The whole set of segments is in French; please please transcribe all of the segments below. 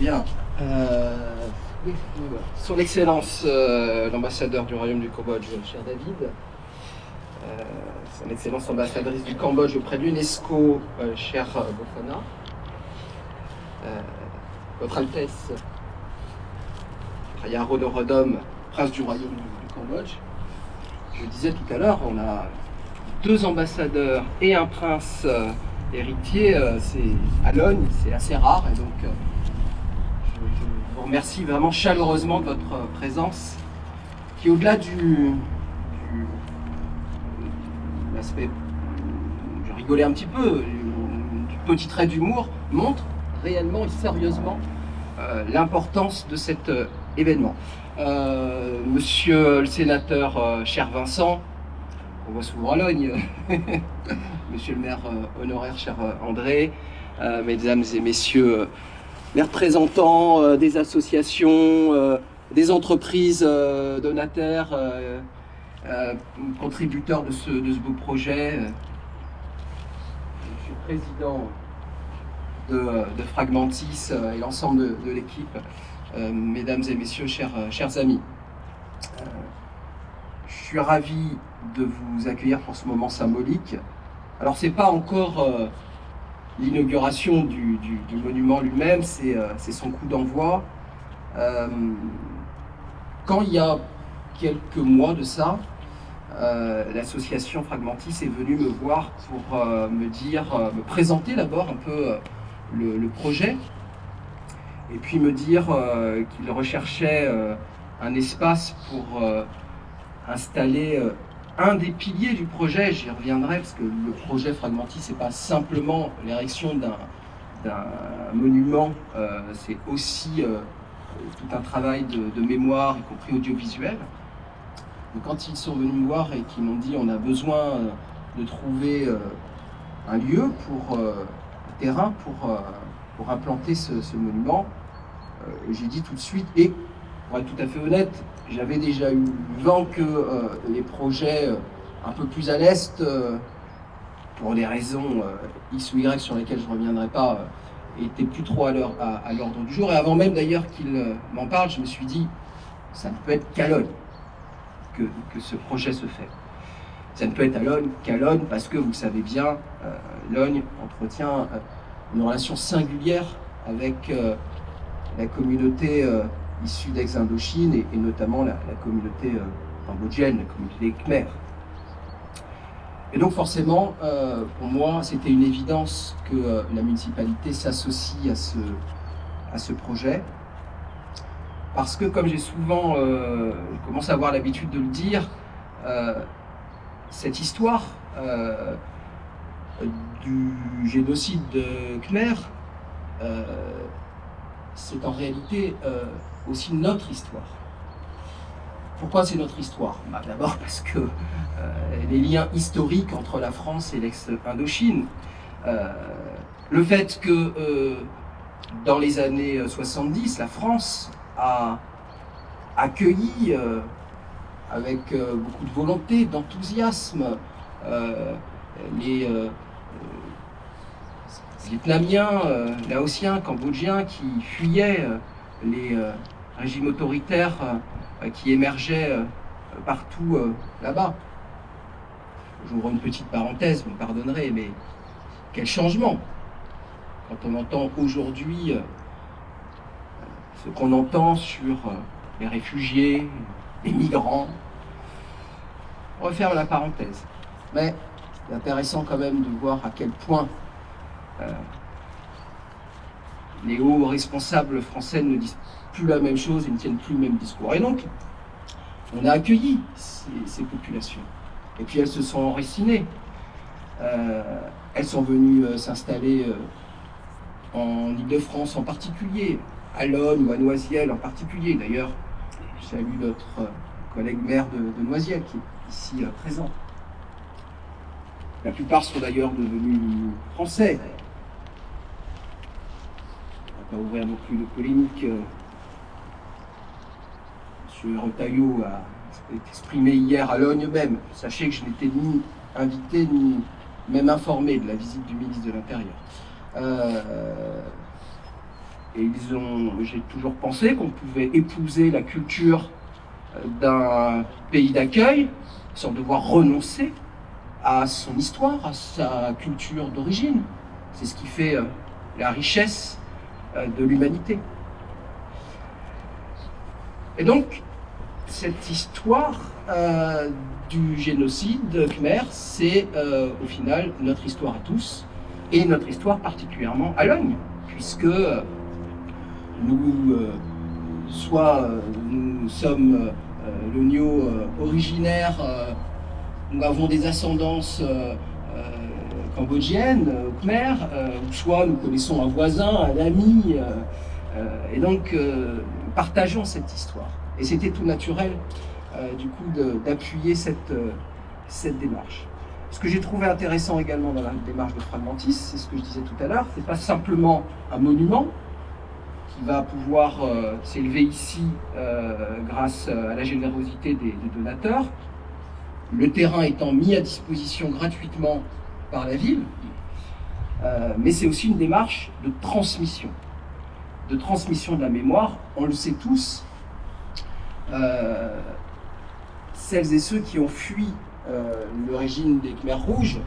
Bien. Son Excellence, l'ambassadeur du Royaume du Cambodge, cher David, Son Excellence ambassadrice du Cambodge auprès de l'UNESCO, chère Bofana, Votre Altesse, Praya Rodom, prince du Royaume du Cambodge. Je disais tout à l'heure, on a deux ambassadeurs et un prince héritier, c'est à Logne, c'est assez rare, et donc je vous remercie vraiment chaleureusement de votre présence, qui au-delà du l'aspect, je rigolais un petit peu, du petit trait d'humour, montre réellement et sérieusement l'importance de cet événement. Monsieur le sénateur, cher Vincent, on voit souvent à Logne, monsieur le maire honoraire, cher André, mesdames et messieurs les représentants des associations, des entreprises donataires, contributeurs de ce beau projet. Je suis président de Fragmentis et l'ensemble de l'équipe, mesdames et messieurs, chers amis. Je suis ravi de vous accueillir pour ce moment symbolique. Alors c'est pas encore l'inauguration du monument lui-même, c'est son coup d'envoi. Quand il y a quelques mois de ça, l'association Fragmentis est venue me voir pour me présenter d'abord un peu le projet, et puis me dire qu'il recherchait un espace pour installer un des piliers du projet. J'y reviendrai, parce que le projet Fragmentis, c'est pas simplement l'érection d'un monument, c'est aussi tout un travail de mémoire, y compris audiovisuel. Donc, quand ils sont venus me voir et qu'ils m'ont dit on a besoin de trouver un lieu un terrain pour implanter ce monument, j'ai dit tout de suite, et pour être tout à fait honnête, j'avais déjà eu vent que les projets un peu plus à l'est, pour des raisons X ou Y sur lesquelles je ne reviendrai pas, étaient plus trop à l'ordre du jour. Et avant même d'ailleurs qu'il m'en parle, je me suis dit, ça ne peut être qu'à Logne que ce projet se fait. Ça ne peut être qu'à Logne, parce que vous le savez bien, Logne entretient une relation singulière avec la communauté issue d'ex-Indochine et notamment la communauté cambodgienne, la communauté khmer. Et donc forcément, pour moi, c'était une évidence que la municipalité s'associe à ce projet. Parce que, comme j'ai souvent commencé à avoir l'habitude de le dire, cette histoire du génocide de Khmer, c'est en réalité aussi notre histoire. Pourquoi c'est notre histoire ? D'abord parce que les liens historiques entre la France et l'ex-Indochine, le fait que dans les années 70, la France a accueilli avec beaucoup de volonté, d'enthousiasme, les Vietnamiens, Laotiens, Cambodgiens qui fuyaient les régimes autoritaires qui émergeaient partout là-bas. J'ouvre une petite parenthèse, vous me pardonnerez, mais quel changement quand on entend aujourd'hui ce qu'on entend sur les réfugiés, les migrants. On referme la parenthèse. Mais c'est intéressant quand même de voir à quel point les hauts responsables français ne disent plus la même chose et ne tiennent plus le même discours. Et donc, on a accueilli ces populations. Et puis elles se sont enracinées. Elles sont venues s'installer en Île-de-France en particulier, à Logne ou à Noisiel en particulier. D'ailleurs, je salue notre collègue maire de Noisiel qui est ici présent. La plupart sont d'ailleurs devenus français. On ne va pas ouvrir non plus de polémique. M. Retailleau a exprimé hier à Logne même. Sachez que je n'étais ni invité ni même informé de la visite du ministre de l'Intérieur. Et j'ai toujours pensé qu'on pouvait épouser la culture d'un pays d'accueil sans devoir renoncer à son histoire, à sa culture d'origine. C'est ce qui fait la richesse de l'humanité. Et donc, cette histoire du génocide khmer, c'est au final notre histoire à tous, et notre histoire particulièrement à Logne, puisque nous sommes Logno originaire, nous avons des ascendances cambodgiennes, khmer, ou soit nous connaissons un voisin, un ami, et donc partageons cette histoire. Et c'était tout naturel, du coup, d'appuyer cette démarche. Ce que j'ai trouvé intéressant également dans la démarche de Fragmentis, c'est ce que je disais tout à l'heure, c'est pas simplement un monument qui va pouvoir s'élever ici grâce à la générosité des donateurs, le terrain étant mis à disposition gratuitement par la ville, mais c'est aussi une démarche de transmission de la mémoire. On le sait tous, celles et ceux qui ont fui le régime des Khmers rouges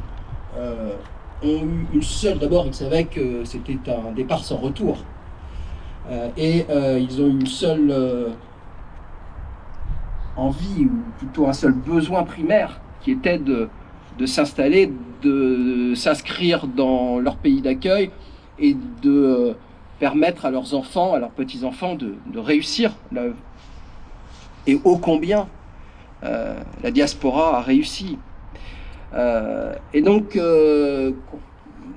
ont eu une seule... D'abord, ils savaient que c'était un départ sans retour. Et ils ont eu une seule envie, ou plutôt un seul besoin primaire, qui était de s'installer, de s'inscrire dans leur pays d'accueil et de permettre à leurs enfants, à leurs petits-enfants de réussir. Et ô combien la diaspora a réussi. Et donc,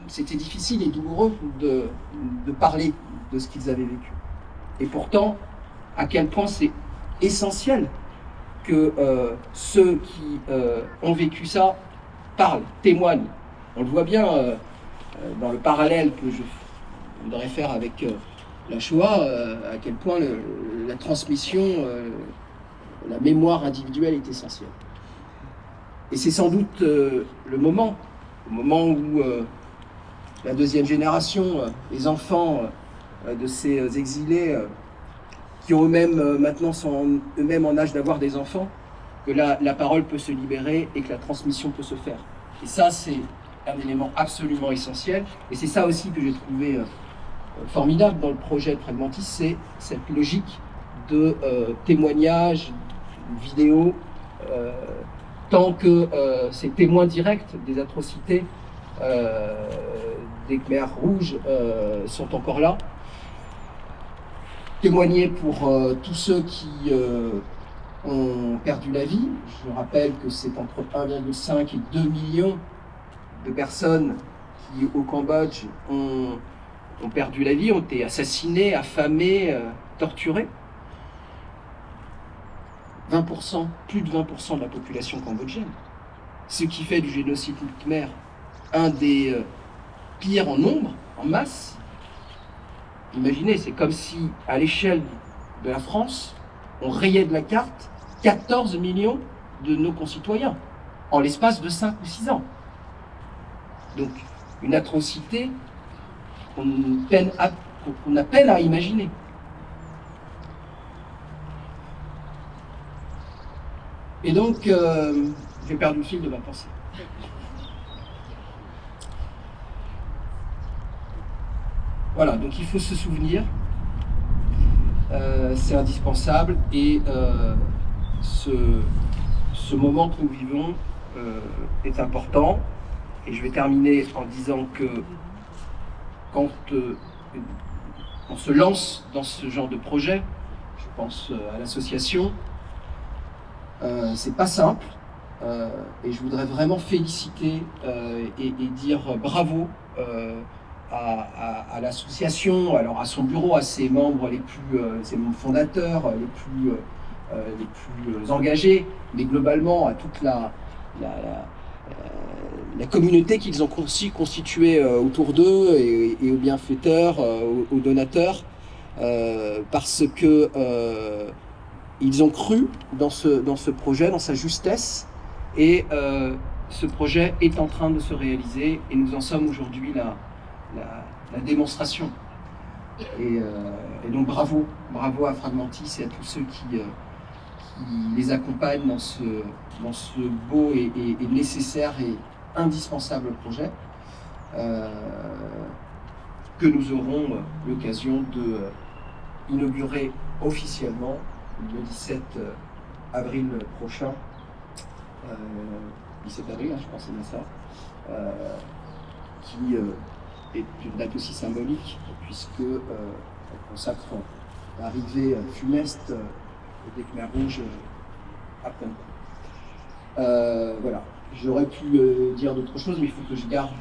c'était difficile et douloureux de parler de ce qu'ils avaient vécu. Et pourtant, à quel point c'est essentiel que ceux qui ont vécu ça parlent, témoignent. On le voit bien dans le parallèle que je voudrais faire avec la Shoah, à quel point la transmission, la mémoire individuelle est essentielle. Et c'est sans doute le moment où la deuxième génération, les enfants de ces exilés qui ont eux-mêmes maintenant sont eux-mêmes en âge d'avoir des enfants, que la parole peut se libérer et que la transmission peut se faire. Et ça, c'est un élément absolument essentiel. Et c'est ça aussi que j'ai trouvé formidable dans le projet de Fragmentis, c'est cette logique de témoignage, vidéo, tant que ces témoins directs des atrocités des Khmers rouges sont encore là. Témoigner pour tous ceux qui ont perdu la vie. Je rappelle que c'est entre 1,5 et 2 millions de personnes qui, au Cambodge, ont perdu la vie, ont été assassinées, affamées, torturées. 20%, plus de 20% de la population cambodgienne. Ce qui fait du génocide khmer un des pires en nombre, en masse. Imaginez, c'est comme si, à l'échelle de la France, on rayait de la carte 14 millions de nos concitoyens, en l'espace de 5 ou 6 ans. Donc, une atrocité qu'on a peine à imaginer. Et donc, j'ai perdu le fil de ma pensée. Voilà, donc il faut se souvenir, c'est indispensable, et ce moment que nous vivons est important. Et je vais terminer en disant que quand on se lance dans ce genre de projet, je pense à l'association, c'est pas simple, et je voudrais vraiment féliciter et dire bravo à l'association, alors à son bureau, à ses membres ses membres fondateurs les plus engagés, mais globalement à toute la communauté qu'ils ont constituée autour d'eux, et aux bienfaiteurs, aux donateurs, parce que ils ont cru dans ce projet, dans sa justesse, et ce projet est en train de se réaliser, et nous en sommes aujourd'hui la démonstration. Et donc bravo à Fragmentis et à tous ceux qui les accompagnent dans ce beau et nécessaire et indispensable projet que nous aurons l'occasion de inaugurer officiellement le 17 avril prochain. 17 avril, je pense que c'est bien ça, qui est une date aussi symbolique, puisque elle consacre l'arrivée funeste des Khmers rouges à Phnom Penh. Voilà, j'aurais pu dire d'autres choses, mais il faut que je garde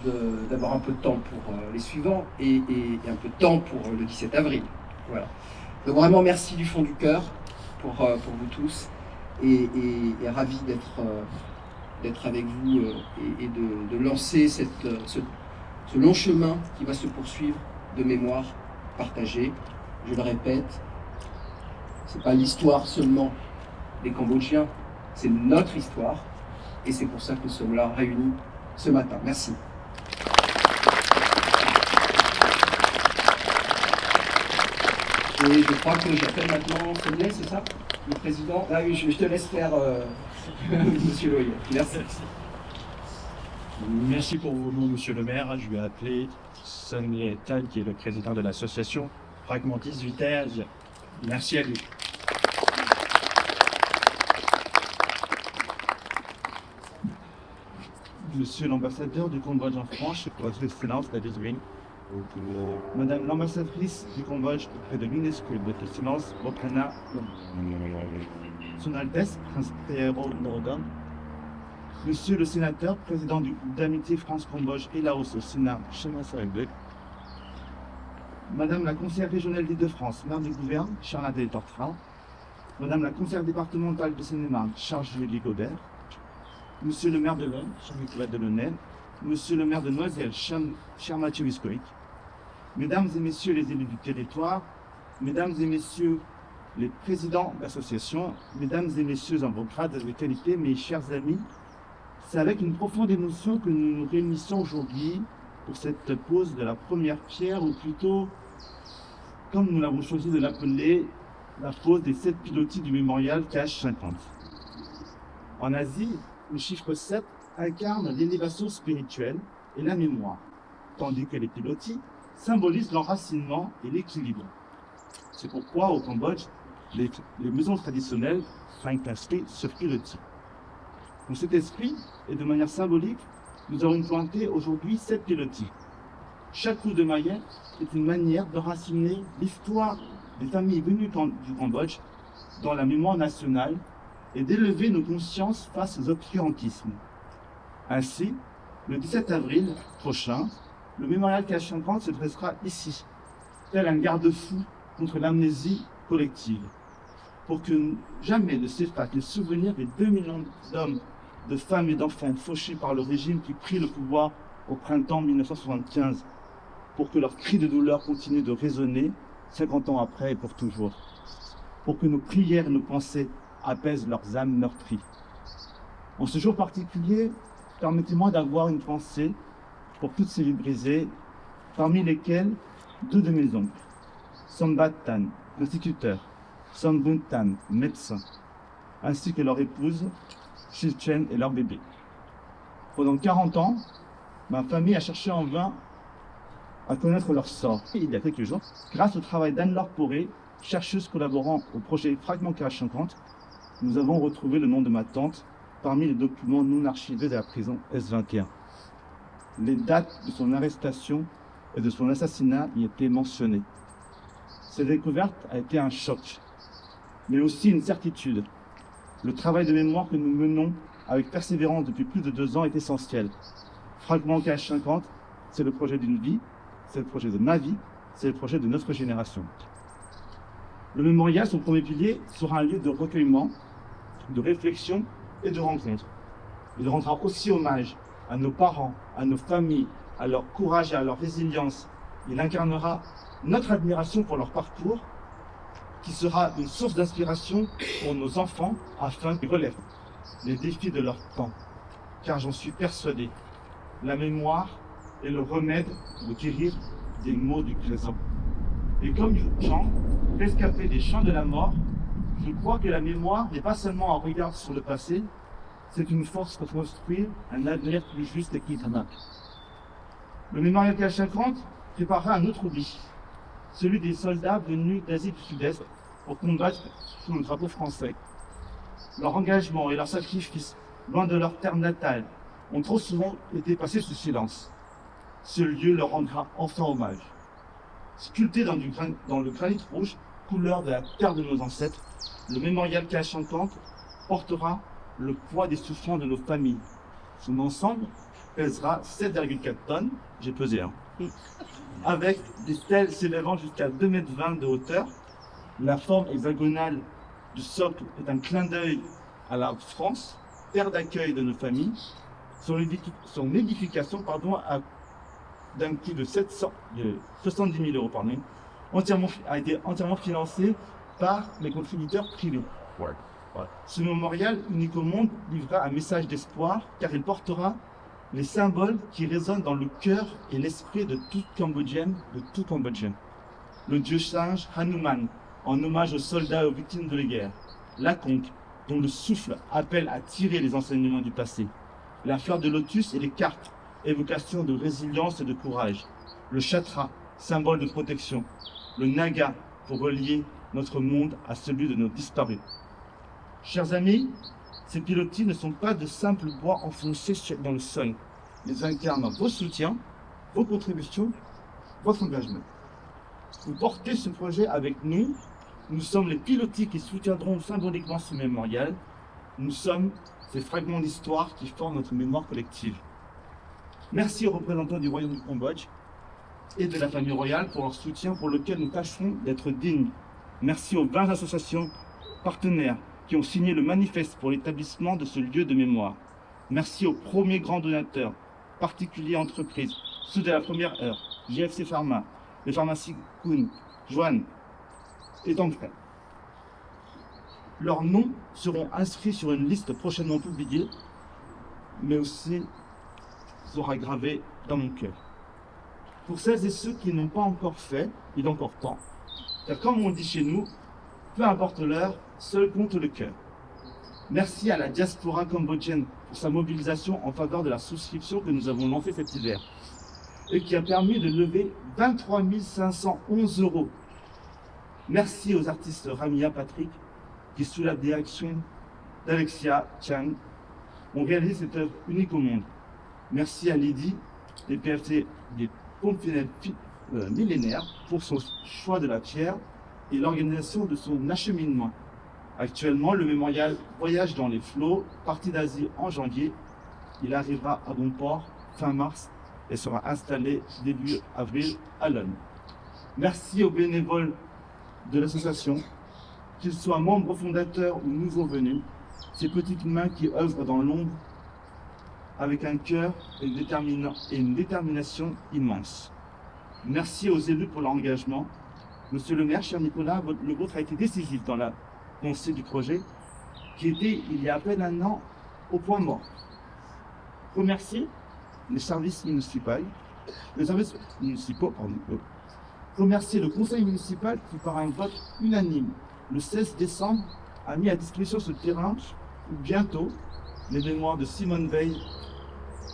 d'abord un peu de temps pour les suivants et un peu de temps pour le 17 avril. Voilà. Donc vraiment merci du fond du cœur pour vous tous et ravi d'être avec vous et de lancer ce long chemin qui va se poursuivre de mémoire partagée. Je le répète, c'est pas l'histoire seulement des Cambodgiens, c'est notre histoire et c'est pour ça que nous sommes là réunis ce matin. Merci. Et je crois que j'appelle maintenant Semley, c'est ça, le président. Ah oui, je te laisse faire, Monsieur Loyer. Merci. Merci pour vos mots, Monsieur le maire. Je vais appeler Semley Tal, qui est le président de l'association Fragmentis Vitesse. Merci à lui. Monsieur l'ambassadeur du Cambodge en France, Votre Excellence, la Ring. Madame l'ambassadrice du Cambodge auprès de l'UNESCO, Votre Excellence, Bokhana, Son Altesse, Prince Téhéro Norodom. Monsieur le sénateur, président du groupe d'amitié France-Cambodge et Laos au Sénat, Chema Saribek. Madame la conseillère régionale d'Île-de-France, maire du Gouverne, Charles Tortra. Madame la conseillère départementale de Seine-et-Marne, Charles-Julie Godert. Monsieur le maire de l'Aisne, Charles-Nicolas Delaunay. Monsieur le maire de Noiselle, cher Mathieu Viscoïc. Mesdames et messieurs les élus du territoire, mesdames et messieurs les présidents d'associations, mesdames et messieurs en vos grades de qualité, mes chers amis, c'est avec une profonde émotion que nous nous réunissons aujourd'hui pour cette pose de la première pierre, ou plutôt, comme nous l'avons choisi de l'appeler, la pose des 7 pilotis du mémorial KH50. En Asie, le chiffre 7 incarne l'élévation spirituelle et la mémoire, tandis que les pilotis symbolisent l'enracinement et l'équilibre. C'est pourquoi au Cambodge, les maisons traditionnelles inscrites ce piloti. Dans cet esprit, et de manière symbolique, nous avons implanté aujourd'hui 7 pilotis. Chaque coup de maillet est une manière d'enraciner l'histoire des familles venues du Cambodge dans la mémoire nationale et d'élever nos consciences face aux obscurantismes. Ainsi, le 17 avril prochain, le mémorial KH50 se dressera ici, tel un garde-fou contre l'amnésie collective, pour que jamais ne s'efface le souvenir des 2 millions d'hommes, de femmes et d'enfants fauchés par le régime qui prit le pouvoir au printemps 1975, pour que leurs cris de douleur continuent de résonner 50 ans après et pour toujours, pour que nos prières et nos pensées apaisent leurs âmes meurtries. En ce jour particulier, permettez-moi d'avoir une pensée pour toutes ces vies brisées, parmi lesquelles 2 de mes oncles, Sombat Tan, instituteur, Sombun Tan, médecin, ainsi que leur épouse, Shilchen et leur bébé. Pendant 40 ans, ma famille a cherché en vain à connaître leur sort. Et il y a quelques jours, grâce au travail d'Anne-Laure Poré, chercheuse collaborant au projet Fragment KH50, nous avons retrouvé le nom de ma tante parmi les documents non archivés de la prison S21. Les dates de son arrestation et de son assassinat y étaient mentionnées. Cette découverte a été un choc, mais aussi une certitude. Le travail de mémoire que nous menons avec persévérance depuis plus de 2 ans est essentiel. Fragment KH50, c'est le projet d'une vie, c'est le projet de ma vie, c'est le projet de notre génération. Le mémorial, son premier pilier, sera un lieu de recueillement, de réflexion et de rencontre. Il rendra aussi hommage à nos parents, à nos familles, à leur courage et à leur résilience. Il incarnera notre admiration pour leur parcours, qui sera une source d'inspiration pour nos enfants afin qu'ils relèvent les défis de leur temps. Car j'en suis persuadé, la mémoire est le remède pour guérir des maux du présent. Et comme Yu Chang, rescapé des champs de la mort, je crois que la mémoire n'est pas seulement un regard sur le passé, c'est une force pour construire un avenir plus juste et équitable. Le mémorial KH-50 préparera un autre oubli, celui des soldats venus d'Asie du Sud-Est pour combattre sous le drapeau français. Leur engagement et leur sacrifice, loin de leur terre natale, ont trop souvent été passés sous silence. Ce lieu leur rendra enfin hommage. Sculpté dans le granit rouge, couleur de la terre de nos ancêtres, le mémorial KH-50 portera le poids des souffrances de nos familles. Son ensemble pèsera 7,4 tonnes, j'ai pesé, avec des stèles s'élevant jusqu'à 2,20 m de hauteur. La forme hexagonale du socle est un clin d'œil à la France, terre d'accueil de nos familles. Son édification d'un coût de 70 000 €, a été entièrement financée par les contributeurs privés. Ouais. Ce mémorial unique au monde livrera un message d'espoir car il portera les symboles qui résonnent dans le cœur et l'esprit de tout Cambodgien, Le dieu singe Hanuman, en hommage aux soldats et aux victimes de la guerre. La conque, dont le souffle appelle à tirer les enseignements du passé. La fleur de lotus et les cartes, évocation de résilience et de courage. Le chatra, symbole de protection. Le naga, pour relier notre monde à celui de nos disparus. Chers amis, ces pilotis ne sont pas de simples bois enfoncés dans le sol. Ils incarnent vos soutiens, vos contributions, votre engagement. Vous portez ce projet avec nous. Nous sommes les pilotis qui soutiendront symboliquement ce mémorial. Nous sommes ces fragments d'histoire qui forment notre mémoire collective. Merci aux représentants du Royaume du Cambodge et de la famille royale pour leur soutien pour lequel nous tâcherons d'être dignes. Merci aux 20 associations partenaires qui ont signé le manifeste pour l'établissement de ce lieu de mémoire. Merci aux premiers grands donateurs, particuliers entreprises, ceux de la première heure, JFC Pharma, les pharmacies Kuhn, Joanne et Tancred. Leurs noms seront inscrits sur une liste prochainement publiée, mais aussi sera gravé dans mon cœur. Pour celles et ceux qui n'ont pas encore fait, il est encore temps. Car comme on dit chez nous, peu importe l'heure, seul compte le cœur. Merci à la diaspora cambodgienne pour sa mobilisation en faveur de la souscription que nous avons lancée cet hiver et qui a permis de lever 23 511 €. Merci aux artistes Ramia Patrick qui, sous la direction d'Alexia Chang, ont réalisé cette œuvre unique au monde. Merci à Lydie des PFC des Pompes millénaires pour son choix de la pierre et l'organisation de son acheminement. Actuellement, le mémorial voyage dans les flots, parti d'Asie en janvier. Il arrivera à bon port fin mars et sera installé début avril à Londres. Merci aux bénévoles de l'association, qu'ils soient membres fondateurs ou nouveaux venus, ces petites mains qui œuvrent dans l'ombre avec un cœur et une détermination immense. Merci aux élus pour leur engagement. Monsieur le maire, cher Nicolas, le vôtre a été décisif dans la pensée du projet, qui était, il y a à peine un an, au point mort. Remercier les services municipaux, remercier le conseil municipal qui, par un vote unanime, le 16 décembre, a mis à disposition ce terrain où bientôt les mémoires de Simone Veil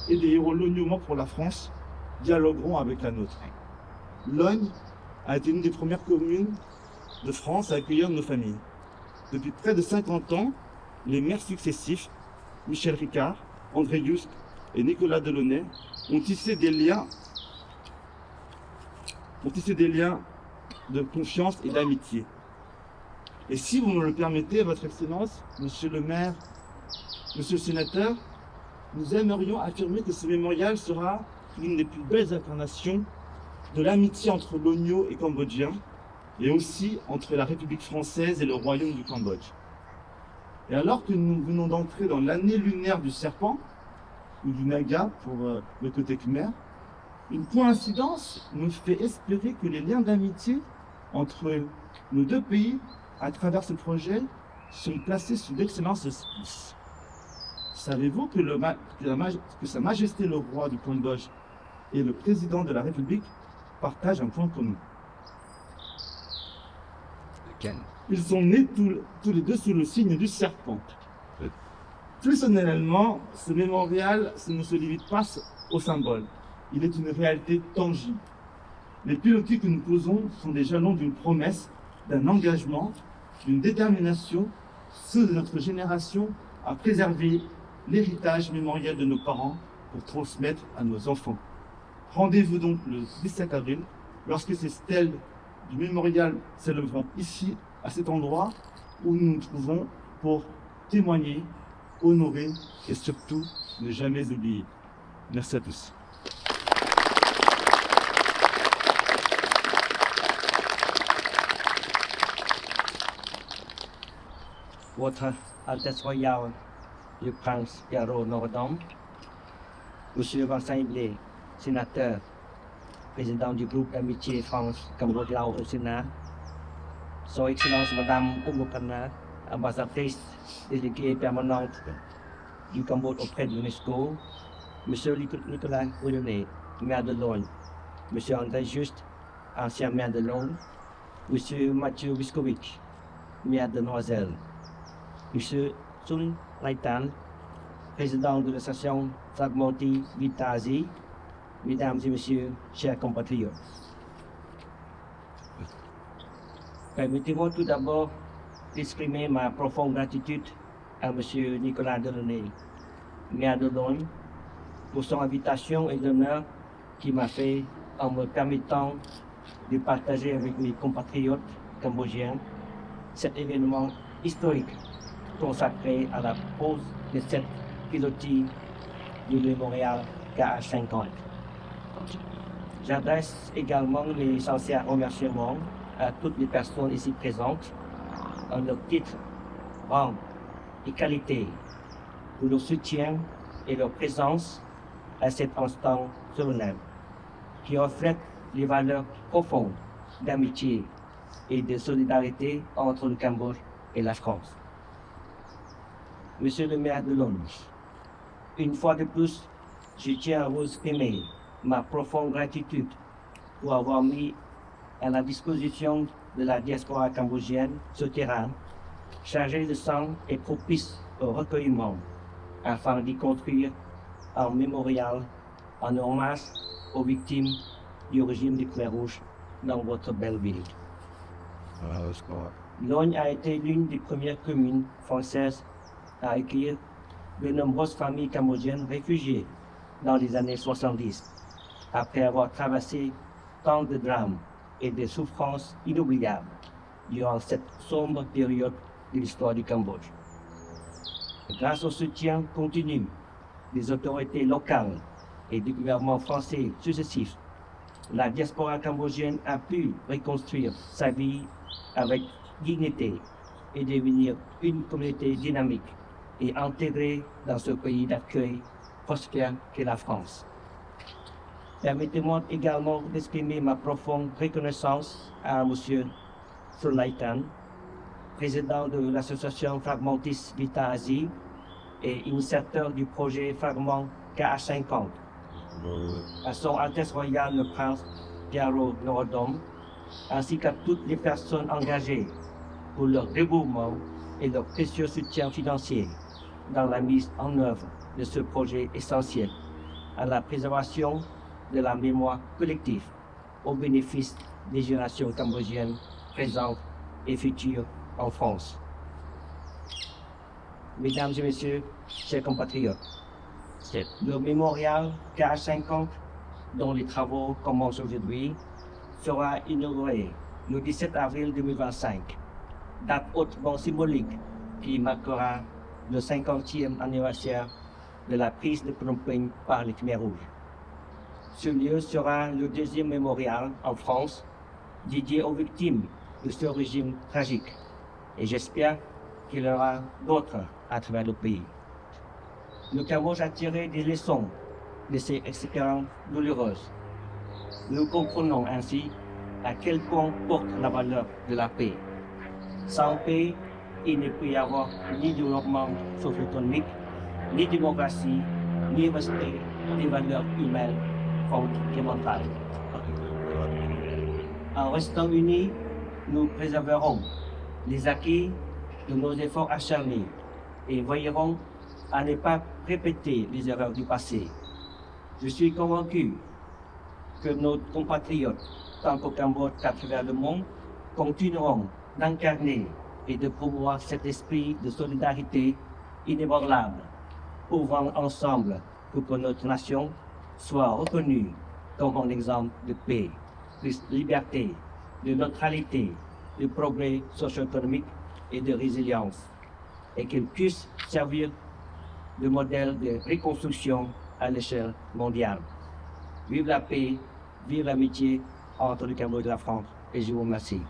et des héros logno morts pour la France dialogueront avec la nôtre. Logne a été une des premières communes de France à accueillir nos familles. Depuis près de 50 ans, les maires successifs, Michel Ricard, André Juste et Nicolas Delaunay, ont tissé des liens de confiance et d'amitié. Et si vous me le permettez, Votre Excellence, Monsieur le maire, Monsieur le sénateur, nous aimerions affirmer que ce mémorial sera l'une des plus belles incarnations de l'amitié entre l'Oigno et Cambodgiens, et aussi entre la République française et le Royaume du Cambodge. Et alors que nous venons d'entrer dans l'année lunaire du serpent, ou du naga pour le côté khmer, une coïncidence nous fait espérer que les liens d'amitié entre nos deux pays, à travers ce projet, sont placés sous l'excellence de Spice. Savez-vous que Sa Majesté le Roi du Cambodge et le Président de la République partagent un point commun? africaine. Ils sont nés tous les deux sous le signe du serpent. Plus solennellement, ce mémorial ne se limite pas au symbole. Il est une réalité tangible. Les pilotis que nous posons sont des jalons d'une promesse, d'un engagement, d'une détermination, ceux de notre génération, à préserver l'héritage mémoriel de nos parents pour transmettre à nos enfants. Rendez-vous donc le 17 avril, lorsque ces stèles du mémorial s'élèveront ici, à cet endroit où nous nous trouvons, pour témoigner, honorer et surtout ne jamais oublier. Merci à tous. Votre Altesse Royale, le Prince Pierrot Norodom, Monsieur Vincent Hiblet, sénateur, président du groupe Amitié France-Cambodge-Laos au Sénat, Son Excellence Madame Oumopana, ambassadrice déléguée permanente du Cambodge auprès de l'UNESCO, Monsieur Nicolas Ouyoné, maire de Londres, Monsieur André Juste, ancien maire de Londres, Monsieur Mathieu Wiskovic, maire de Noiselle, Monsieur Sun Laitan, président de l'association Fragmenti Vita-Asie, Mesdames et Messieurs, chers compatriotes. Permettez-moi tout d'abord d'exprimer ma profonde gratitude à M. Nicolas Delaunay, maire de Londres, pour son invitation et l'honneur qu'il m'a fait en me permettant de partager avec mes compatriotes cambodgiens cet événement historique consacré à la pose de cette pilotis du mémorial KH50. J'adresse également les sincères remerciements à toutes les personnes ici présentes en leur titre, rang et qualité pour leur soutien et leur présence à cet instant solennel qui reflète les valeurs profondes d'amitié et de solidarité entre le Cambodge et la France. Monsieur le maire de Londres, une fois de plus, je tiens à vous exprimer ma profonde gratitude pour avoir mis à la disposition de la diaspora cambodgienne ce terrain chargé de sang et propice au recueillement afin d'y construire un mémorial en hommage aux victimes du régime du Khmer Rouge dans votre belle ville. Lognes a été l'une des premières communes françaises à accueillir de nombreuses familles cambodgiennes réfugiées dans les années 70, après avoir traversé tant de drames et de souffrances inoubliables durant cette sombre période de l'histoire du Cambodge. Grâce au soutien continu des autorités locales et du gouvernement français successifs, la diaspora cambodgienne a pu reconstruire sa vie avec dignité et devenir une communauté dynamique et intégrée dans ce pays d'accueil prospère qu'est la France. Permettez-moi également d'exprimer ma profonde reconnaissance à M. Sulaitan, président de l'association Fragmentis Vita-Asie et initiateur du projet Fragment KH50, à son Altesse Royale le Prince Pierrot Norodom, ainsi qu'à toutes les personnes engagées pour leur dévouement et leur précieux soutien financier dans la mise en œuvre de ce projet essentiel à la préservation de la mémoire collective au bénéfice des générations cambodgiennes présentes et futures en France. Mesdames et Messieurs, chers compatriotes, le mémorial KH50, dont les travaux commencent aujourd'hui, sera inauguré le 17 avril 2025, date hautement symbolique qui marquera le 50e anniversaire de la prise de Phnom Penh par les Khmer Rouges. Ce lieu sera le deuxième mémorial en France dédié aux victimes de ce régime tragique et j'espère qu'il y aura d'autres à travers le pays. Le Cambodge a tiré des leçons de ces expériences douloureuses. Nous comprenons ainsi à quel point porte la valeur de la paix. Sans paix, il ne peut y avoir ni développement socio-économique, ni démocratie, ni respect des valeurs humaines fondamentales. En restant unis, nous préserverons les acquis de nos efforts acharnés et veillerons à ne pas répéter les erreurs du passé. Je suis convaincu que nos compatriotes, tant au Cambodge qu'à travers le monde, continueront d'incarner et de promouvoir cet esprit de solidarité inébranlable, œuvrant ensemble pour que notre nation soit reconnue comme un exemple de paix, de liberté, de neutralité, de progrès socio-économique et de résilience, et qu'elle puisse servir de modèle de reconstruction à l'échelle mondiale. Vive la paix, vive l'amitié entre le Cambodge et la France, et je vous remercie.